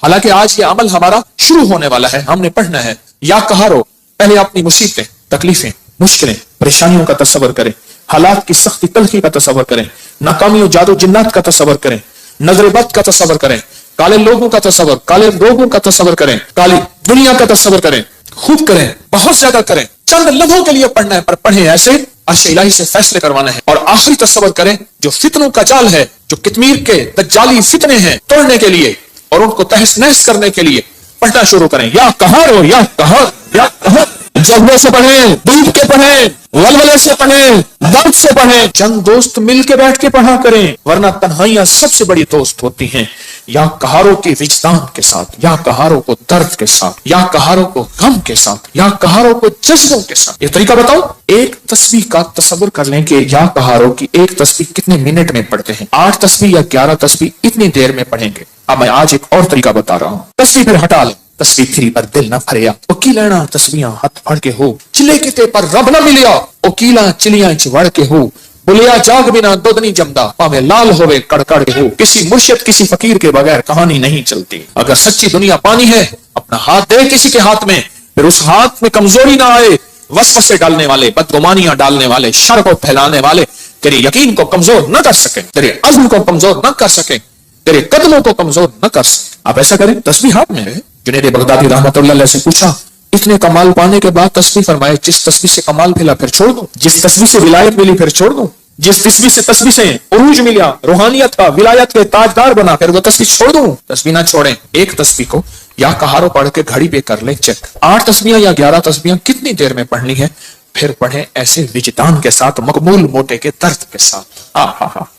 حالانکہ آج یہ عمل ہمارا شروع ہونے والا ہے، ہم نے پڑھنا ہے یا کہارو. پہلے اپنی مصیبتیں، تکلیفیں، مشکلیں، پریشانیوں کا تصور کریں، حالات کی سختی تلخی کا تصور کریں، ناکامی و جادو جنات کا تصور کریں، نظر بد کا تصور کریں، کالے لوگوں کا تصور، کالے روگوں کا تصور کریں، کالی دنیا کا تصور کریں. خوب کریں، بہت زیادہ کریں. چند لمحوں کے لیے پڑھنا ہے پر پڑھیں ایسے عرش الہی سے فیصلے کروانا ہے. اور آخری تصور کریں جو فتنوں کا جال ہے، جو کتمیر کے دجالی فتنے ہیں، توڑنے کے لیے اور ان کو تہس نہس کرنے کے لیے پڑھنا شروع کریں. یا کہارو یا کہار یا کہار. جذبے سے پڑھیں، ڈوب کے پڑھیں، ولولے سے پڑھیں، درد سے پڑھیں. چند دوست مل کے بیٹھ کے پڑھا کریں، ورنہ تنہائیاں سب سے بڑی دوست ہوتی ہیں. یا کہاروں کی وجدان کے ساتھ، یا کہاروں کو درد کے ساتھ، یا کہاروں کو غم کے ساتھ، یا کہاروں کو جذبوں کے ساتھ. یہ طریقہ بتاؤ. ایک تسبیح کا تصور کر لیں کہ یا کہاروں کی ایک تسبیح کتنے منٹ میں پڑھتے ہیں. 8 تسبیح یا 11 تسبیح اتنی دیر میں پڑھیں گے. اب میں آج ایک اور طریقہ بتا رہا ہوں. تسبیح پھر ہٹا لیں. تسبیح پھری پر دل نہ بھریا، اوکیلا تسبیحاں ہاتھ پھڑ کے ہو. چلے کتے پر رب نہ ملیا، اوکیلا چلیاں چوڑ کے ہو. بلیا جاگ بنا دودنی جمدا، پاوے لال ہوئے کڑکڑ کے ہو. کسی مرشد کسی فقیر کے بغیر کہانی نہیں چلتی. اگر سچی دنیا پانی ہے، اپنا ہاتھ دے کسی کے ہاتھ میں، پھر اس ہاتھ میں کمزوری نہ آئے. وسوسے ڈالنے والے، بدگمانیاں ڈالنے والے، شر کو پھیلانے والے تیرے یقین کو کمزور نہ کر سکیں، تیرے عزم کو کمزور نہ کر سکیں، تیرے قدموں کو کمزور نہ کر سکیں. آپ ایسا کریں. تسبیح ہاتھ میں ہے. جنید بغدادی رحمت اللہ علیہ سے پوچھا اتنے کمال پانے کے بعد تسبیح فرمائے جس تسبیح سے کمال ملا پھر چھوڑ دوں، جس تسبیح سے ولایت ملی پھر چھوڑ دوں، جس تسبیح سے عروج ملا، روحانیت کا، ولایت کے تاجدار بنا، پھر وہ تسبیح چھوڑ دوں. تسبیح نہ چھوڑیں. ایک تسبیح کو یا کہارو پڑھ کے گھڑی پہ کر لیں چیک. 8 تسبیحاں یا 11 تسبیحاں کتنی دیر میں پڑھنی ہے. پھر پڑھیں ایسے وجدان کے ساتھ، مقبول موٹے کے درد کے ساتھ.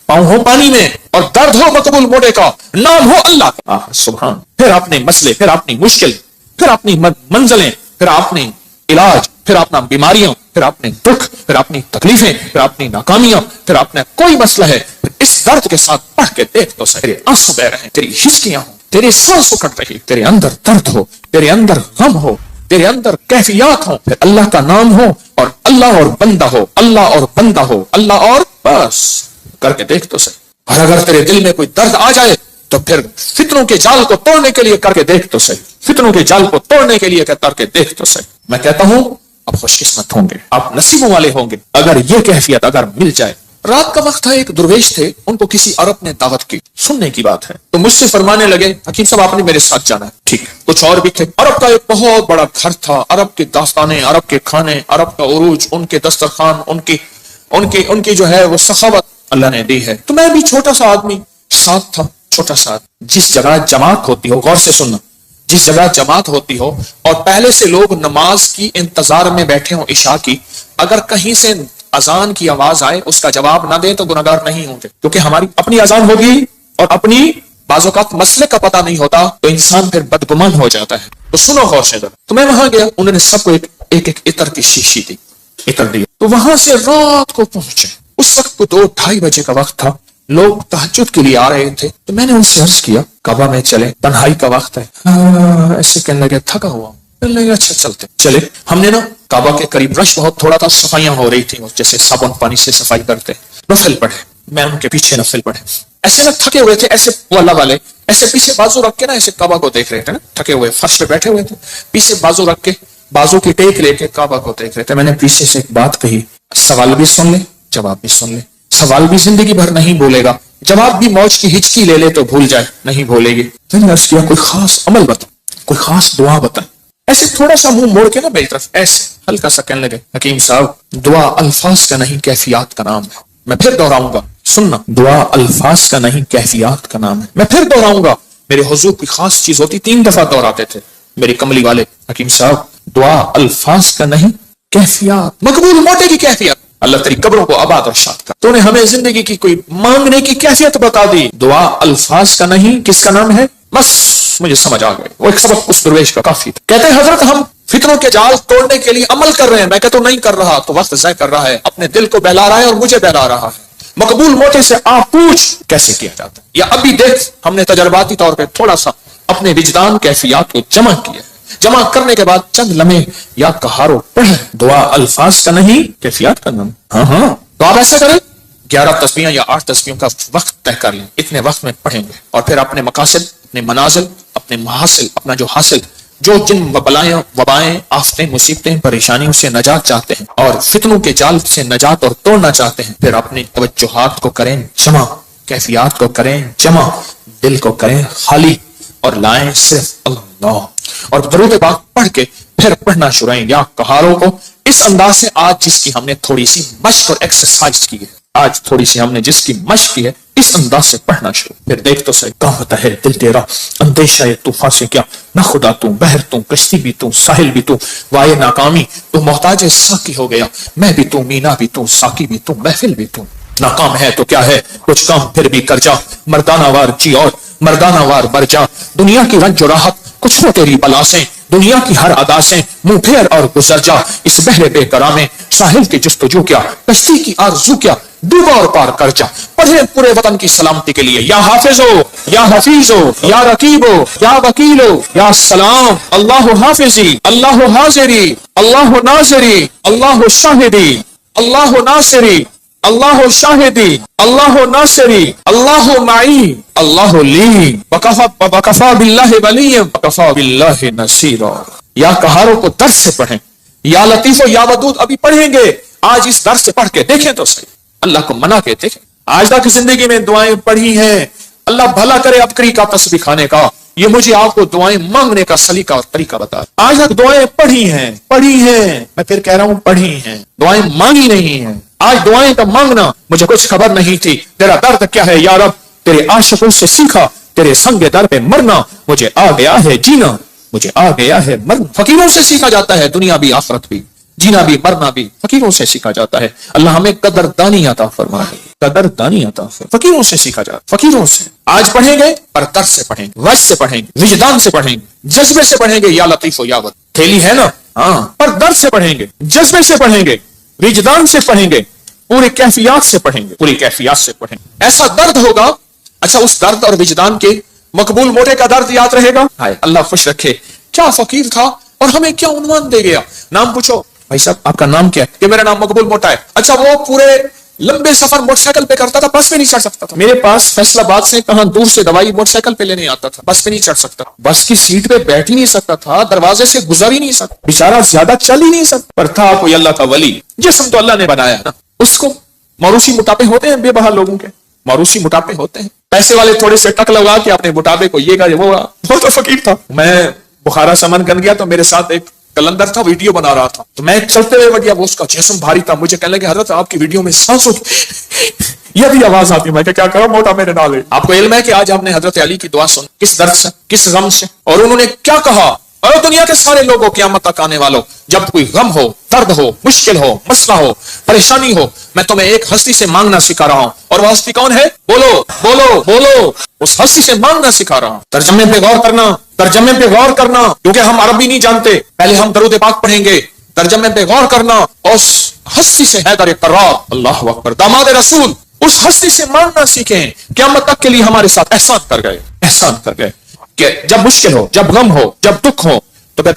پاؤں ہو پانی میں اور درد ہو مقبول موٹے کا، نام ہو اللہ کا. سبحان. پھر اپنے مسئلے، پھر اپنی مشکل، پھر اپنی منزلیں، پھر اپنے علاج، پھر اپنا بیماریاں، پھر اپنے دکھ، پھر اپنی تکلیفیں، پھر اپنی ناکامیاں، پھر اپنا کوئی مسئلہ ہے، پھر اس درد کے ساتھ پڑھ کے دیکھ تو تیرے آنسو بہ رہے ہیں، تیری ہچکیاں ہوں، تیرے سانس اکھڑ رہی، تیرے اندر درد ہو، تیرے اندر غم ہو، تیرے اندر کیفیات ہوں، پھر اللہ کا نام ہو اور اللہ اور بندہ ہو، اللہ اور بندہ ہو، اللہ اور بس کر کے دیکھ تو صحیح. اور اگر تیرے دل میں کوئی درد آ جائے تو پھر فتنوں کے جال کو توڑنے کے لیے کر کے دیکھ تو صحیح. فتنوں کے جال کو توڑنے کے لیے کر کے دیکھ تو صحیح. میں کہتا ہوں آپ خوش قسمت ہوں گے، آپ نصیبوں والے ہوں گے اگر یہ کیفیت اگر مل جائے. رات کا وقت تھا، ایک درویش تھے، ان کو کسی عرب نے دعوت کی، سننے کی بات ہے، تو مجھ سے فرمانے لگے حکیم صاحب آپ نے میرے ساتھ جانا ہے. ٹھیک ہے. کچھ اور بھی تھے. عرب کا ایک بہت بڑا گھر تھا، عرب کی داستانیں، عرب کے کھانے، عرب کا عروج، ان کے دسترخوان، ان کی جو ہے وہ سخاوت اللہ نے دی ہے. تو میں بھی چھوٹا سا آدمی ساتھ تھا، چھوٹا سا. جس جگہ جماعت ہوتی ہو، غور سے سننا، جس جگہ جماعت ہوتی ہو اور پہلے سے لوگ نماز کی انتظار میں بیٹھے ہوں عشاء کی، اگر کہیں سے اذان کی آواز آئے اس کا جواب نہ دے تو گناہگار نہیں ہوں گے، کیونکہ ہماری اپنی اذان ہوگی اور اپنی بعض اوقات مسئلے کا پتہ نہیں ہوتا تو انسان پھر بدگمان ہو جاتا ہے. تو سنو غور سے ذرا. تو میں وہاں گیا، انہوں نے سب کو ایک عطر کی شیشی دی، عطر دی. تو وہاں سے رات کو پہنچے. اس وقت کو 2-2:30 بجے کا وقت تھا، لوگ تہجد کے لیے آ رہے تھے. تو میں نے ان سے عرض کیا کعبہ میں چلے، تنہائی کا وقت ہے. ایسے کہنے لگے تھکا ہوا. اچھا چلتے چلے. ہم نے نا کعبہ کے قریب رش بہت تھوڑا تھا، صفائیاں ہو رہی تھی جیسے صابن پانی سے صفائی کرتے. نفل پڑھے، میں ان کے پیچھے نفل پڑھے. ایسے نہ تھکے ہوئے تھے، ایسے وہ اللہ والے ایسے پیچھے بازو رکھ کے نا ایسے کعبہ کو دیکھ رہے تھے نا، تھکے ہوئے فرش پہ بیٹھے ہوئے تھے، پیچھے بازو رکھ کے بازو کی ٹیک لے کے کعبہ کو دیکھ رہے تھے. میں نے پیچھے سے ایک بات کہی، سوال بھی سن لے جواب بھی سن لے. سوال بھی زندگی بھر نہیں بولے گا، جواب بھی موج کی ہچکی لے لے تو بھول جائے، نہیں بھولے گی. میں نے عرض کیا کوئی خاص عمل بتا، کوئی خاص دعا بتا. ایسے تھوڑا سا منہ موڑ کے نا میری طرف ایسے ہلکا سا کہنے لگے حکیم صاحب دعا الفاظ کا نہیں کیفیات کا نام ہے. میں پھر دہراؤں گا، سننا، دعا الفاظ کا نہیں کیفیات کا نام ہے. میں پھر دہراؤں گا. میرے حضور کی خاص چیز ہوتی، 3 دفعہ دہراتے تھے میری کملی والے. حکیم صاحب دعا الفاظ کا نہیں کیفیات، مقبول موٹے کی کیفیت. اللہ تیری قبروں کو آباد اور شاد کر. تو نے ہمیں زندگی کی کوئی مانگنے کی کیفیت بتا دی. دعا الفاظ کا نہیں کس کا نام ہے؟ بس مجھے سمجھ آ گئے. وہ ایک سبق اس درویش کا کافی تھا. کہتے ہیں حضرت ہم فتنوں کے جال توڑنے کے لیے عمل کر رہے ہیں. میں کہتا ہوں نہیں کر رہا تو وقت ضائع کر رہا ہے، اپنے دل کو بہلا رہا ہے اور مجھے بہلا رہا ہے. مقبول موٹے سے آپ پوچھ کیسے کیا جاتا ہے، یا ابھی دیکھ ہم نے تجرباتی طور پہ تھوڑا سا اپنے وجدان کیفیات کو جمع کیا. جمع کرنے کے بعد چند لمحے یا کہارو پڑھ. دعا الفاظ کا نہیں کیفیات کا نام. ہاں تو آپ ایسا کریں 11 تسبیحاں یا 8 تسبیحوں کا وقت طے کر لیں، اتنے وقت میں پڑھیں گے اور پھر اپنے مقاصد، اپنے منازل، اپنے محاصل، اپنا جو حاصل، جو جن وبائیں، آفتیں، مصیبتیں، پریشانیوں سے نجات چاہتے ہیں اور فتنوں کے جال سے نجات اور توڑنا چاہتے ہیں، پھر اپنی توجہات کو کریں جمع، کیفیات کو کریں جمع، دل کو کریں خالی اور لائیں صرف اللہ، اور درود پاک پڑھ کے پھر پڑھنا شروع کریں یا قہاروں کو اس انداز سے، آج جس کی ہم نے تھوڑی سی مشق اور ایکسرسائز کی ہے، آج تھوڑی سی ہم نے جس کی مشق کی ہے، اس انداز سے پڑھنا شروع، پھر دیکھ تو صحیح کہتا ہے دل تیرا اندیشہ طوفان سے کیا، نہ خدا تو بحر تو کشتی بھی تو ساحل بھی تو وائے ناکامی تو محتاج ساقی ہو گیا، میں بھی تو مینا بھی تو ساقی بھی تو محفل بھی تو، ناکام ہے تو کیا ہے کچھ کام پھر بھی کر جا، مردانہ وار جی اور مردانہ وار مر جا، دنیا کی رنج و راحت کچھ ہو تیری بلا سے، دنیا کی ہر ادا سے منہ پھیر اور گزر جا، اس بحر بے قرار میں ساحل کی جستجو کیا، کشتی کی آرزو کیا، ڈوبا اور پار کر جا، پڑھے پورے وطن کی سلامتی کے لیے یا حافظو یا حفیظو یا رقیبو یا وکیلو یا سلام، اللہ حافظی، اللہ حاضری، اللہ ناصری، اللہ شاہدی، اللہ ناصری، اللہ شاہدی، اللہ ناصری، اللہ معی، اللہ لی، وکفا باللہ ولی، وکفا باللہ نصیرا۔ یا قہاروں کو درس سے پڑھیں، یا لطیف و یا ودود ابھی پڑھیں گے، آج اس درس سے پڑھ کے دیکھیں تو صحیح، اللہ کو منا کے دیکھیں۔ آج تک زندگی میں دعائیں پڑھی ہیں، اللہ بھلا کرے ابکری کا تسبیح کھانے کا، یہ مجھے آپ کو دعائیں مانگنے کا سلیقہ اور طریقہ بتا، آج تک دعائیں پڑھی ہیں، میں پھر کہہ رہا ہوں پڑھی ہیں، دعائیں مانگی نہیں ہیں، آج دعائیں کا مانگنا، مجھے کچھ خبر نہیں تھی، تیرا درد کیا ہے یا رب، تیرے عاشقوں سے سیکھا، تیرے سنگ در پہ مرنا، مجھے آ گیا ہے جینا، مجھے آ گیا ہے مرنا۔ فقیروں سے سیکھا جاتا ہے دنیا بھی آخرت بھی، جینا بھی مرنا بھی فقیروں سے سیکھا جاتا ہے، اللہ ہمیں قدردانی عطا فرمائے، قدردانی عطا فرمائے، فقیروں سے سیکھا جاتا ہے، فقیروں سے۔ آج پڑھیں گے پر درد سے پڑھیں گے، وجد سے پڑھیں گے، وجدان سے پڑھیں گے، جذبے سے پڑھیں گے، یا لطیف و یا ود تھیلی ہے نا، ہاں، پر درد سے پڑھیں گے، جذبے سے پڑھیں گے، وجدان سے پڑھیں گے، پوری کیفیات سے پڑھیں گے، پوری کیفیات سے پڑھیں گے، ایسا درد ہوگا۔ اچھا، اس درد اور وجدان کے مقبول موٹے کا درد یاد رہے گا، اللہ خوش رکھے، کیا فقیر تھا اور ہمیں کیا عنوان دے گیا، نام پوچھو بھائی صاحب آپ کا نام کیا ہے، کہ میرا نام مقبول موٹا ہے، اچھا وہ پورے لمبے سفر موٹر سائیکل پہ کرتا تھا، بس پہ نہیں چڑھ سکتا تھا، میرے پاس فیصلہ آباد سے کہاں دور سے دوائی موٹر سائیکل پہ لینے آتا تھا، بس پہ نہیں چڑھ سکتا، بس کی سیٹ پہ بیٹھ ہی نہیں سکتا تھا، دروازے سے گزر ہی نہیں سکتا، بیچارہ زیادہ چل ہی نہیں سکتا، پر تھا کوئی اللہ کا ولی، جسم تو اللہ نے بنایا نا، اس کو موروثی موٹاپے ہوتے ہیں، بے بہا لوگوں کے موروثی موٹاپے ہوتے ہیں، پیسے والے تھوڑے سے ٹک لگا کے اپنے موٹاپے کو یہ وہ تو فقیر تھا۔ میں بخارا سمن گن گیا تو میرے ساتھ ایک کلندر تھا، ویڈیو بنا رہا تھا، تو میں چلتے ہوئے گیا، وہ اس کا جسم بھاری تھا، مجھے کہنے لگے حضرت آپ کی ویڈیو میں سانسوں یہ بھی آواز آتی، میں کیا کروں موٹا میرے نال ہے۔ آپ کو علم ہے کہ آج ہم نے حضرت علی کی دعا سن، کس درد سے، کس غم سے، اور انہوں نے کیا کہا، اور دنیا کے سارے لوگوں قیامت تک آنے والوں، جب کوئی غم ہو، درد ہو، مشکل ہو، مسئلہ ہو، پریشانی ہو، میں تمہیں ایک ہستی سے مانگنا سکھا رہا ہوں، اور وہ ہستی کون ہے، بولو بولو بولو، اس ہستی سے مانگنا سکھا رہا ہوں۔ ترجمے پہ غور کرنا، ترجمے پہ غور کرنا، کیونکہ ہم عربی نہیں جانتے، پہلے ہم درود پاک پڑھیں گے، ترجمے پہ غور کرنا، اور اس ہستی سے حیدر قرار، اللہ اکبر، داماد رسول، اس ہستی سے مانگنا سیکھیں، قیامت تک کے لیے ہمارے ساتھ احسان کر گئے، احسان کر گئے کہ جب مشکل ہو، جب غم ہو، جب دکھ ہو، تو میں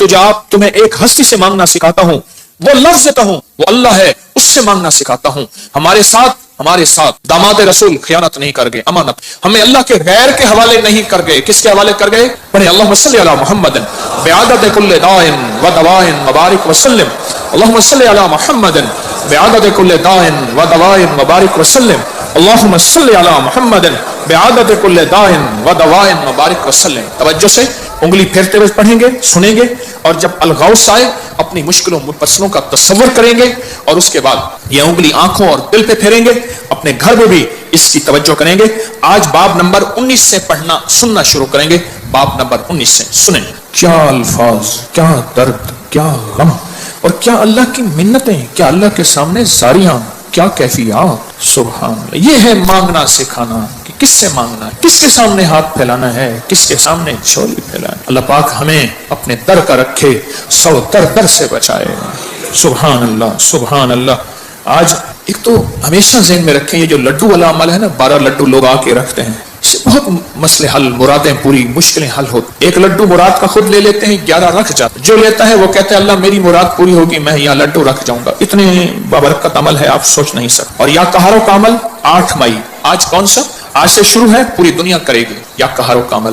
تمہیں ایک ہستی سے مانگنا سکھاتا ہوں، وہ لفظ کہوں وہ اللہ ہے، اس سے مانگنا سکھاتا ہوں، ہمارے ساتھ داماد رسول خیانت نہیں کر گئے، امانت، ہمیں اللہ کے غیر کے حوالے نہیں کر گئے، کس کے حوالے کر گئے، پڑھے اللہم صلی علی محمد بعدد کل داء و دواء وبارک وسلم، اللہم صلی علی محمد بعدد کل داء و دواء وبارک وسلم، اللہم صلی علی محمد بعدد کل داء و دواء وبارک وسلم۔ توجہ سے انگلی پھیرتے ہوئے پڑھیں گے، سنیں گے، اور جب الغوث آئے اپنی مشکلوں مسئلوں کا تصور کریں گے، اور اس کے بعد یہ انگلی آنکھوں اور دل پہ پھیریں گے، اپنے گھر میں بھی اس کی توجہ کریں گے۔ آج باب نمبر 19 سے پڑھنا سننا شروع کریں گے، باب نمبر 19 سے سنیں۔ کیا الفاظ، کیا درد، کیا غم، اور کیا اللہ کی منتیں، کیا اللہ کے سامنے زاریاں، کیا کیفیات، سبحان اللہ۔ یہ ہے مانگنا سکھانا، کہ کس سے مانگنا ہے، کس کے سامنے ہاتھ پھیلانا ہے، کس کے سامنے جھولی پھیلانا ہے۔ اللہ پاک ہمیں اپنے در کا رکھے، سو در سے بچائے، سبحان اللہ سبحان اللہ۔ آج ایک تو ہمیشہ ذہن میں رکھیں، یہ جو لڈو والا عمل ہے نا، 12 لڈو لوگ آ کے رکھتے ہیں، اس سے بہت مسئلے حل، مرادیں پوری، مشکلیں حل ہوتی۔ ایک لڈو مراد کا خود لے لیتے ہیں، 11 رکھ جاتے، جو لیتا ہے وہ کہتے ہیں اللہ میری مراد پوری ہوگی، میں یہاں لڈو رکھ جاؤں گا۔ اتنے بابرکت عمل ہے آپ سوچ نہیں سکتے۔ اور یا قہروں کا عمل 8 مئی، آج کون سا، آج سے شروع ہے، پوری دنیا کرے گی یا قہروں کا عمل۔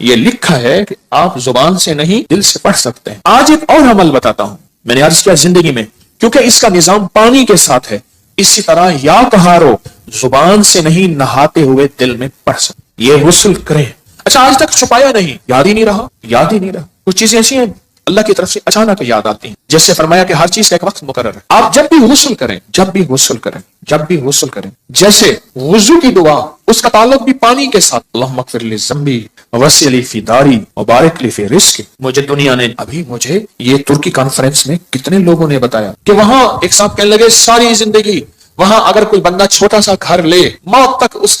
یہ لکھا ہے کہ آپ زبان سے نہیں دل سے پڑھ سکتے ہیں. آج ایک اور عمل بتاتا ہوں. میں نے عرض کیا زندگی میں کیونکہ اس کا نظام پانی کے ساتھ ہے، اسی طرح یا کہارو زبان سے نہیں نہاتے ہوئے دل میں پڑھ سکتے. یہ غسل کریں. اچھا آج تک چھپایا نہیں، یاد ہی نہیں رہا. کچھ چیزیں ایسی ہیں اللہ کی طرف سے اچانک یاد آتی ہیں. جیسے فرمایا کہ ہر چیز کا ایک وقت مقرر ہے. آپ جب بھی غسل کریں جیسے وضو کی دعا، اس کا تعلق بھی پانی کے ساتھ. اللہم اغفر لی ذنبی ووسع لی فی داری وبارک لی فی رزقی. مجھے دنیا نے ابھی یہ ترکی کانفرنس میں کتنے لوگوں نے بتایا کہ وہاں ایک صاحب کہنے لگے ساری زندگی وہاں اگر کوئی بندہ چھوٹا سا گھر لے موت تک اس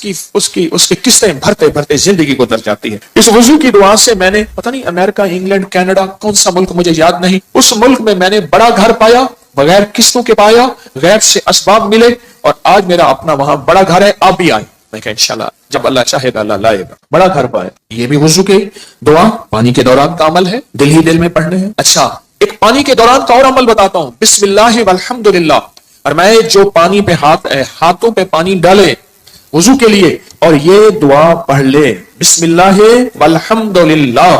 کی قسطیں بھرتے بھرتے زندگی گزر جاتی ہے. اس وضو کی دعا سے میں نے پتہ نہیں امریکہ، انگلینڈ، کینیڈا، کون سا ملک مجھے یاد نہیں، اس ملک میں میں نے بڑا گھر پایا، بغیر قسطوں کے پایا، غیر سے اسباب ملے، اور آج میرا اپنا وہاں بڑا گھر ہے. آپ بھی آئیں. میں کہا انشاءاللہ جب اللہ چاہے گا اللہ لائے گا. بڑا گھر پایا. یہ بھی وضو کے دعا پانی کے دوران کا عمل ہے، دل ہی دل میں پڑھنے ہیں. اچھا ایک پانی کے دوران کا اور عمل بتاتا ہوں. بسم اللہ والحمدللہ. اور میں جو پانی پہ ہاتھوں پہ پانی ڈالے وضو کے لیے اور یہ دعا پڑھ لے بسم اللہ والحمدللہ،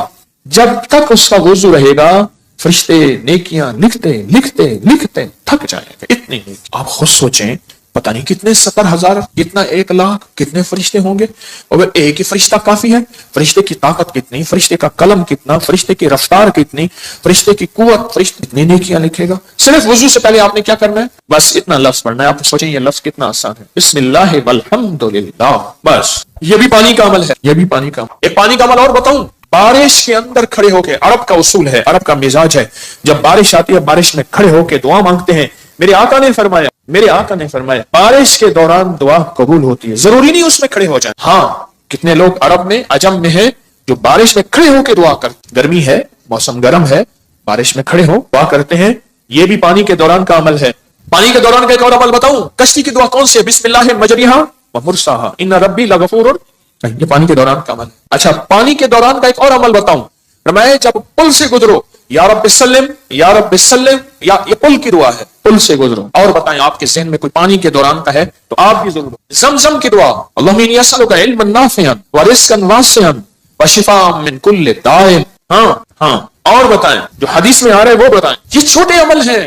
جب تک اس کا وضو رہے گا فرشتے نیکیاں لکھتے لکھتے لکھتے تھک جائیں گے. اتنی آپ خود سوچیں، پتہ نہیں کتنے 70,000 کتنا 1,00,000 کتنے فرشتے ہوں گے، اور ایک ہی فرشتہ کافی ہے. فرشتے کی طاقت کتنی، فرشتے کا قلم کتنا، فرشتے کی رفتار کتنی، فرشتے کی قوت، فرشتے کتنی نیکیاں لکھے گا. صرف وضو سے پہلے آپ نے کیا کرنا ہے؟ بس اتنا لفظ پڑھنا ہے. آپ سوچیں یہ لفظ کتنا آسان ہے، بسم اللہ والحمدللہ. بس یہ بھی پانی کا عمل ہے. ایک پانی کا عمل اور بتاؤں. بارش کے اندر کھڑے ہو کے، عرب کا اصول ہے، عرب کا مزاج ہے، جب بارش آتی ہے بارش میں کھڑے ہو کے دعا مانگتے ہیں. میرے آقا نے فرمایا بارش کے دوران دعا قبول ہوتی ہے، ضروری نہیں اس میں کھڑے ہو جائیں. ہاں کتنے لوگ عرب میں عجم میں ہیں جو بارش میں کھڑے ہو کے دعا کرتے، گرمی ہے موسم گرم ہے بارش میں کھڑے ہو دعا کرتے ہیں. یہ بھی پانی کے دوران کا عمل ہے. پانی کے دوران کا ایک اور عمل بتاؤں. کشتی کی دعا کون سی ہے؟ بسم اللہ مجریہا ومرساہا ان ربی لغفور. یہ پانی کے دوران کا عمل ہے. اچھا پانی کے دوران کا ایک اور عمل بتاؤں. فرمایا جب پل سے گزرو یا رب سلم یا رب سلم، یا یہ پل کی دعا ہے، پل سے گزرو. اور بتائیں آپ کے ذہن میں کوئی پانی کے دوران کا ہے تو آپ بھی ضرور. زمزم کی دعا اللہم انی اسألک علما نافعا ورزقا واسعا وشفاء من کل داء. ہاں اور بتائیں جو حدیث میں آ رہے وہ بتائیں. یہ چھوٹے عمل ہیں.